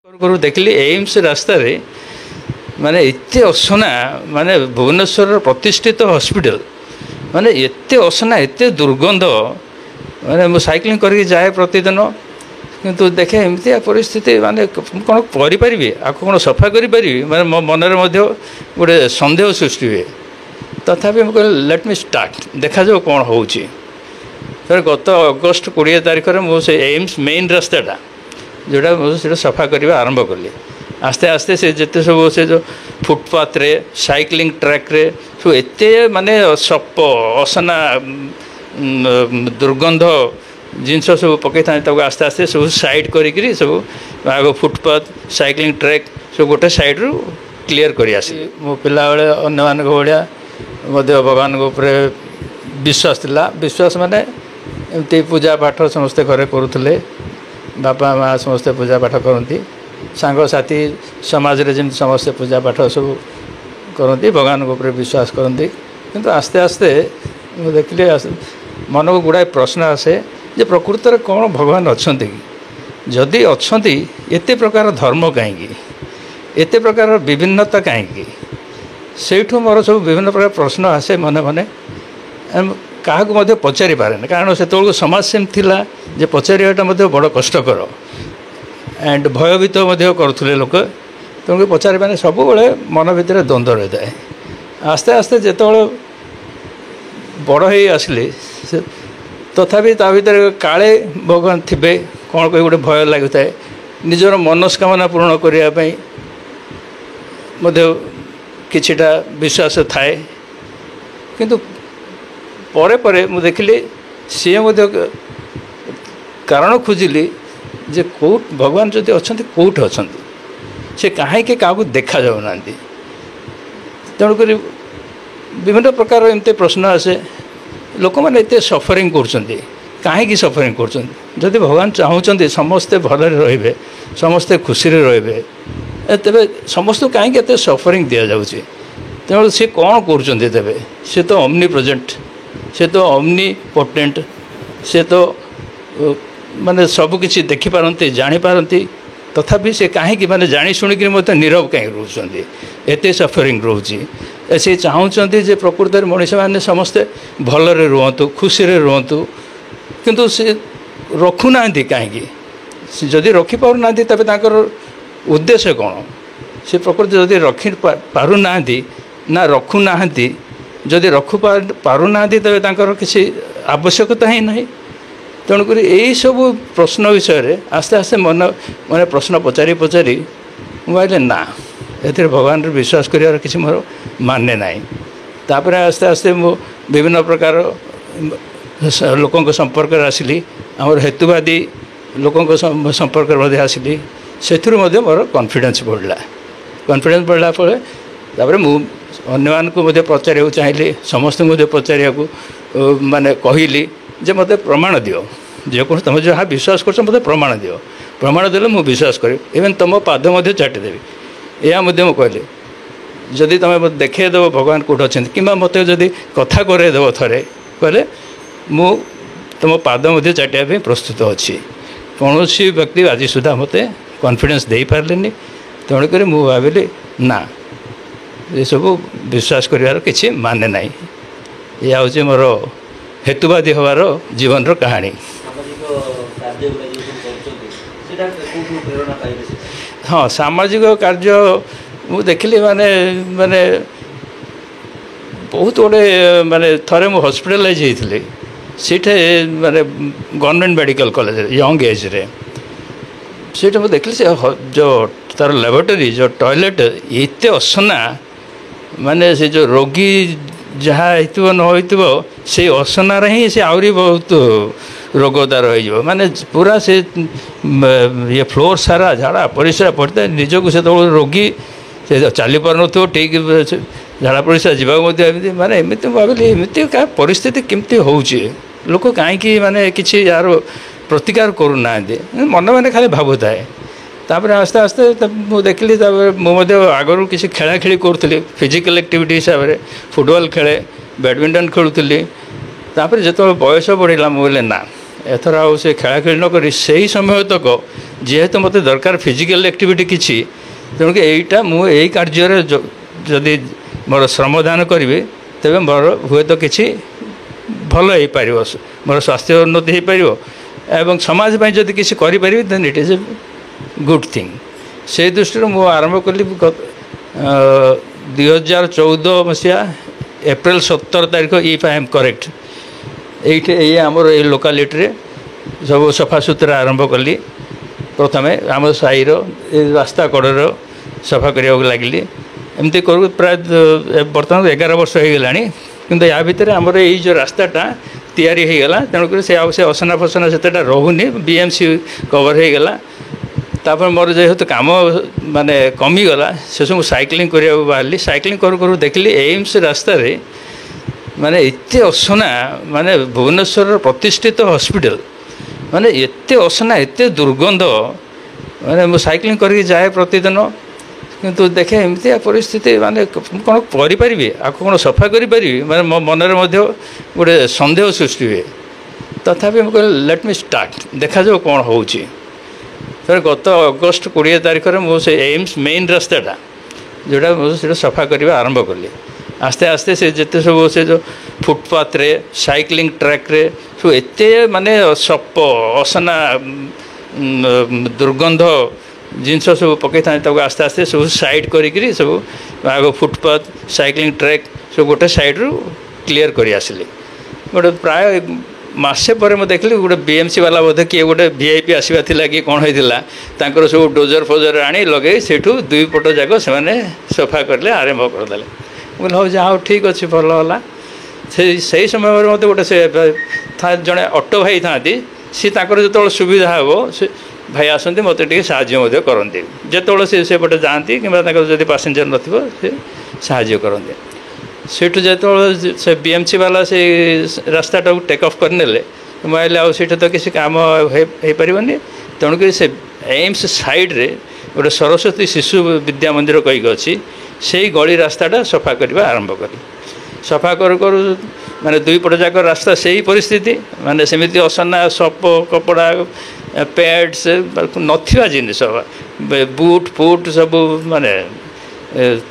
करू देखिली एम्स रास्ता रे माने एते असना माने भुवनेश्वर प्रतिष्ठित हॉस्पिटल माने एते असना एते दुर्गंध माने मु साइक्लिंग करके जाए प्रतिदिन किंतु देखे एमती परिस्थिति माने कौन करें आपको कौन सफा करें माने मो मन गोटे सन्देह सृष्टि हुए तथापि मुझे लेट मी स्टार्ट देखा जाओ कौन हो गत अगस्ट 20 तारिख में मुझे एम्स मेन रास्ताटा जोटा मुझे सफा करने आरंभ कली आस्ते आस्ते से जिते सब से जो फुटपाथ रे साइक्लिंग ट्रैक रे सब एते माने सप असना दुर्गंध जिनस सब पकई था आस्ते आस्ते सब साइड करी सब आग फुटपाथ साइक्लिंग ट्रैक सब गोटे साइड रू क्लीयर कर मो पिला बेले अन्य मान भाया भगवान विश्वास थिला विश्वास माने एमती पूजा पाठ समस्ते घरे करुले बापा माँ समस्ते पूजा पाठ करती सांग साथी समाज रे जमी समस्ते पूजा पाठ सब करती भगवान को विश्वास करती किंतु आस्ते आस्ते देखिले मन को गुड़ाए प्रश्न आसे जे प्रकृत में कौन भगवान अच्छा कि जदि अच्छा एते प्रकार धर्म कहीं एते प्रकार विभिन्नता कहीं सेठू मोर सब विभिन्न प्रकार प्रश्न आसे मने मने क्या पचारि पारे कारण से समाज सेम थिला जे पचारियाटा बड़ कष्टकर एंड भयभीत करुले लोक तेणुक पचारि पारे सब बड़े मन भितर द्वंद्व रही है आस्ते आस्ते जिते बड़ हो आसली तथापि ता भीतर काले भगवान थे कौन कहीं गोटे भय लगुता है निजर मनस्कामना पूर्ण करने किछिटा विश्वास थाए किंतु परे परे मु देखिली सी कारण खोजिली जे कौट भगवान जदि अच्छा कौट अच्छा से कहीं क्या देखा जाऊना तेणुक विभिन्न प्रकार एमती प्रश्न आसे लोक मैंने एत सफरिंग कहीं सफरिंग कर भगवान चाहते समस्ते भल रे समस्ते खुशी रे तेरे समस्त कहीं एत सफरिंग दि जाऊँगी तेणु सी कौन कर सी तो ओमनी प्रेजेंट से तो ओमनी पोटेंट से तो माने सब किसी देखिपारती जानीपारती तथापि से कहीं माने जानी शुणिक नीरव कहीं रोचे एत सफरिंग रोचे से चाहते जे प्रकृत में मनीष मैंने समस्ते भलरे रुहतु खुशी रुहतु किंतु से रखुना कहीं जदि रखिपारना तबे ताकर उद्देश्य कौन से प्रकृति जदि रखी पारुना ना रखुना जदि रखु पारुना तेरे किसी आवश्यकता ही ना तेणुक यही सब प्रश्न विषय आस्ते आस्ते मन मैंने प्रश्न पचारि पचारि मुझे ना ए भगवान विश्वास कर किसी मोर माने ना तापर आस्ते आस्ते मु विभिन्न प्रकार लोकों संपर्क आसली आमर हेतुवादी लोकों संपर्क आसली से मोर कॉन्फिडेंस बढ़ला तापर मु अन्य को पचार चाहिए समस्त पचार माने कहली जे मत प्रमाण दियो जे कौन तुम जहाँ विश्वास कर मत प्रमाण दियो प्रमाण देले मुझे विश्वास करी इवेन तुम पाद चाटिदेवी या कहली जदि तुम मत देखदेव भगवान कौट अच्छा कि मत जदि कथा करदेव थे कहले मु तुम पाद चाटिया प्रस्तुत अच्छी कौन व्यक्ति आज सुधा मत कॉन्फिडेंस दे पारे तेणुक मु भाविली ना ये सब विश्वास कर किसी माने ना यह हूँ मोर हेतुवादी हबार जीवन कहानी। हाँ सामाजिक कार्य मु देखिली माने माने बहुत गुड़े माने थे मु हॉस्पिटलाइज होती सीठे माने government medical college young age रे सीट मुझे देखिली से जो तार लैबोरेटरी जो टॉयलेट एत असना माने से जो रोगी जहाँ हो न हो से असनार ही से आहरी बहुत रोग तार हो माने पूरा से ये फ्लोर सारा झाड़ा परिस्रा पड़ता है निजक से रोगी से चली पार न ठीक झाड़ा परिस्रा जावाक माने एमती भाविली एमती क्या परिस्थिति केमती हो लोक कहीं माने किसी यार प्रतिकार करूना मन मैंने खाली भावुए तापर आस्ते आस्ते मुझे देखिली मुझे आगु किसी खेला खेली करूँ फिजिकल एक्टिविटी हिसाब से फुटबॉल खेले बैडमिंटन खेलुली तापर जो बयस बढ़ला मुझे ना एथर आउ से खेला नक से समय तक जेहेतु मत दरकार फिजिकल एक्टिविटी किसी तेणुक यहीटा मुझे कार्य जदि मोर श्रमदान करी तेरे मोर हुए तो किसी भल हो पार मोर स्वास्थ्य उन्नति हो पार एवं समाज में जदि किसी करें then it is a good thing से दृष्टि मुझे आरंभ कली 2014 मसीहा एप्रिल 17 तारीख इफ आई एम करेक्ट ये आमर ये लोकालिटी सब सफा सुतरा आरंभ कली प्रथम आम साईर रास्ता कड़र सफा करने लगिली एमती कर प्राय बर्तमान 11 वर्ष हो गला कि या भितर आमर ये जो रास्ताटा तैयारी हो गला तेणुक से असना फसना से रोनी बीएमसी कवर हो गला तापर मोर जेहेतु काम माने कमीगला से सब साइक्लिंग करने बाहरी साइक्लिंग करूँ देखली एम्स रास्ता रे माने एते असना माने भुवनेश्वर प्रतिष्ठित हॉस्पिटल माने एते असना एते दुर्गंध माने मु साइक्लिंग करके जाए प्रतिदिन किंतु देखे एमती परिस्थिति माने कौन करी आपको कौन सफा करी माने मो मनरे मध्य गोटे संदेह सृष्टि हुए तथापि मुझे लेट मी स्टार्ट देखा जाओ कौन होउची फिर गत अगस्ट 20 तारीख में मुझे एम्स मेन रास्ताटा जोटा मुझे सफा करने आरंभ कली आस्ते आस्ते से जिते सब से जो फुटपाथ रे साइक्लिंग ट्रैक रे सब एते माने सप असना दुर्गंध जिनस सब पकई था आस्ते आस्ते सब साइड करी सब आग फुटपाथ साइक्लिंग ट्रैक सब गोटे साइड रू क्लीयर कर आसिली गोटे प्राय मसे पर मैं देखली गोटे बीएमसी वाला बोधे किए गोटे वीआईपी आसवा थिला कि कौन होता सब डोजर फोजर आनी लगे सेठू दुई पट जाक से सफा करले आरंभ करदे बोले हाँ जहाँ ठीक अच्छे भल है से समय मत गोटे से जड़े ऑटो भाई था सी जो सुविधा हे से भाई आसती मत साहय करती जो से पटे जाती कि पैसेंजर नए करते सेठू जो से बीएमसी वाला से रास्ताटा टेक ऑफ करने मुझे आठ तो किसी काम हो पारनी तेणुक से एम्स साइड रे गोटे सरस्वती शिशु विद्या मंदिर कहीक अच्छी से गली रास्ताटा सफा करने आरंभ कर सफा करू माने दुई पट जाक रास्ता से ही परिस्थिति माने सेमिति असना सप कपड़ा पैड्स नथिबा जिनिस बूट फुट सब माने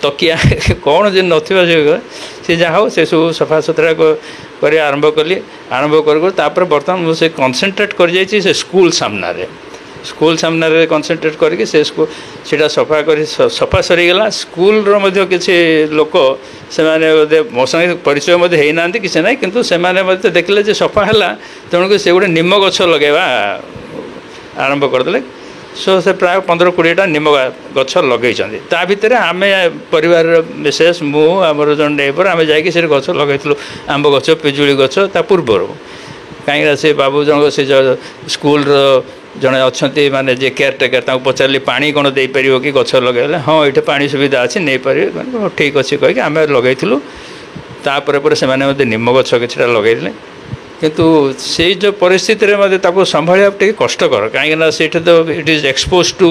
तकिया कौन जो नथिबा से जहाँ हो से सब सफा सुतरा कर आरंभ कली आरंभ कर बर्तमान मुझे कनसेंट्रेट कर जाइए से स्कूल सामने कनसेंट्रेट करके से सीटा सफा कर सफा सरीगला स्कूल किसी लोक से मो संगे परिचय होना किसी ना कि से देखले सफा है तेणुक से गोटे निम गछ लगेवा आरंभ करदे सो से प्राय 15-20टा निम गछ लगे ता भितर आम परिवार विशेष मुझे जो नेबर आम जा गछ लगे आंब गछ पिजुली गछ ता पूर्वर कहीं से बाबू जन से स्कूल जड़े अच्छा माने जे केयर टेकर पचारि पानी कौन दे पार कि गछ लगे हाँ ये पानी सुविधा अच्छी नहीं पारे ठीक अच्छे कहीकि आम लगे तापर से निम गछ कि लगे किंतु से जो परिस्थिति में संभाल कष्टकर कहीं से तो it is expose to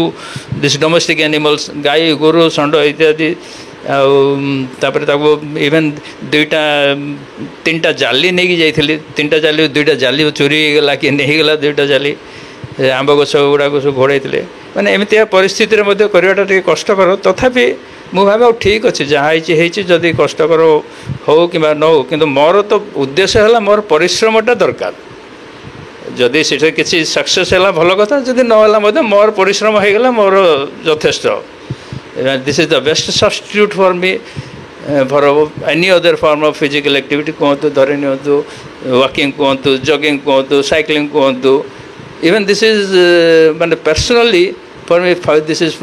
this domestic animals गाई गोरु षंड इत्यादि आपर इवेन 2-3टा जाली नहीं जाइली 3टा जाली 2टा जाली चोरी होगा कि नहीं गला 2टा जाली आंब गछ गुड़ाक सब घोड़ाई मैंने एमती परिस्थिति करवाटा कष्टकर तथापि मु भाव ठीक अच्छे जहाँ जदि कष्टकर हो कि न हो कि मोर तो उद्देश्य है मोर परिश्रमटा दरकार जदि से किसी सक्सेस है भल कथा जदि ना मोर परिश्रम होगा मोर यथेष्ट this is the best substitute for me for any other form of physical activity कहतु धरी नियंतु वॉकिंग कहतु जॉगिंग कहतु साइक्लिंग कहतु इवन दिस इज माने personally for me this is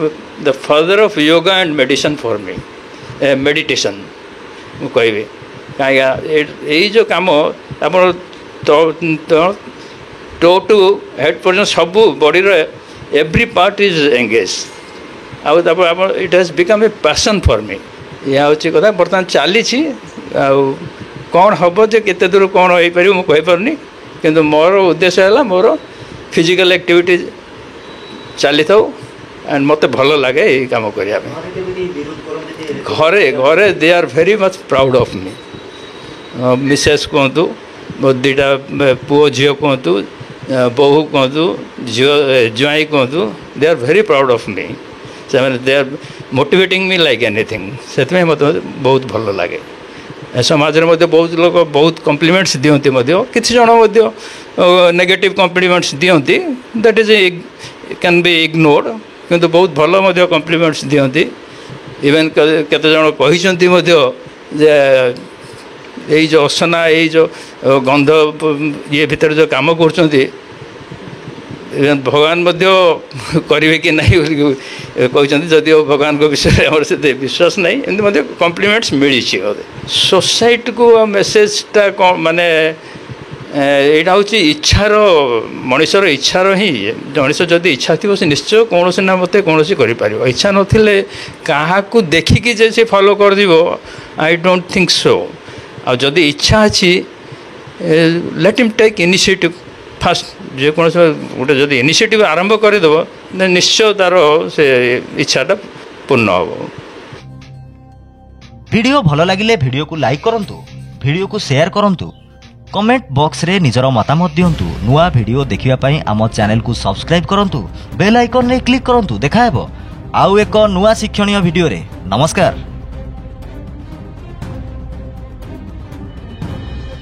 the father of yoga and medicine for me meditation मुझे कहीं यही जो कम आप टो टू हेड पर्यटन सब बॉडीर एव्री पार्ट इज एंगेज आप it has become a passion for me यह हूँ कथा बर्तमान चली कौन हम जे केते दूर कौन हो पार मुझे पारनी किंतु मोर उद्देश्य है मोर फिजिकल एक्टिविटी चली था एंड मत भल लगे यही कम करने घरे घरे they are very much proud of me Mrs कहतु मो 2टा पुओ झील कहतु बहु कहतु ज्वाई कहतु they are very proud of me से they are motivating me like anything से मत बहुत भल लगे समाज में बहुत लोग बहुत कम्प्लीमेंट्स दियंती किसी जन नेगेटिव कम्प्लीमेंट्स दियंती that is can be ignored किंतु बहुत भल कम्प्लीमेंट्स दियंती इवेन केते जन कहिसंती जे यही जो असना यही जो गंध ये भितर जो काम कर भगवान करेंगे कि नहीं कहते जदि भगवान को विषय आम से विश्वास नहीं एमती कम्प्लीमेंट्स मिली सोसाइटी को मेसेजटा कौन माने यहाँ हूँ इच्छार मनीषर इच्छार ही मनीष जदि इच्छा थी से निश्चय कौन ना मत कौन कर इच्छा नथिले क्या देखिकी जे से फॉलो कर दिवो आई डोंट थिंक सो आ जदि इच्छा अच्छी let him take initiative fast जेको गोटे जदि इनिशिएटिव आरंभ करदेव निश्चय तार से इच्छाटा पूर्ण हम। वीडियो भल लगिले वीडियो को लाइक करंतु, वीडियो को शेयर करंतु, कमेंट बॉक्स रे निजर मतामत दियंतु। नुआ वीडियो देखिबा पई आम चैनल को सब्सक्राइब करंतु, बेल आइकन रे क्लिक करंतु। देखा हेबो आउ एक नुआ शिक्षणीय वीडियो रे। नमस्कार।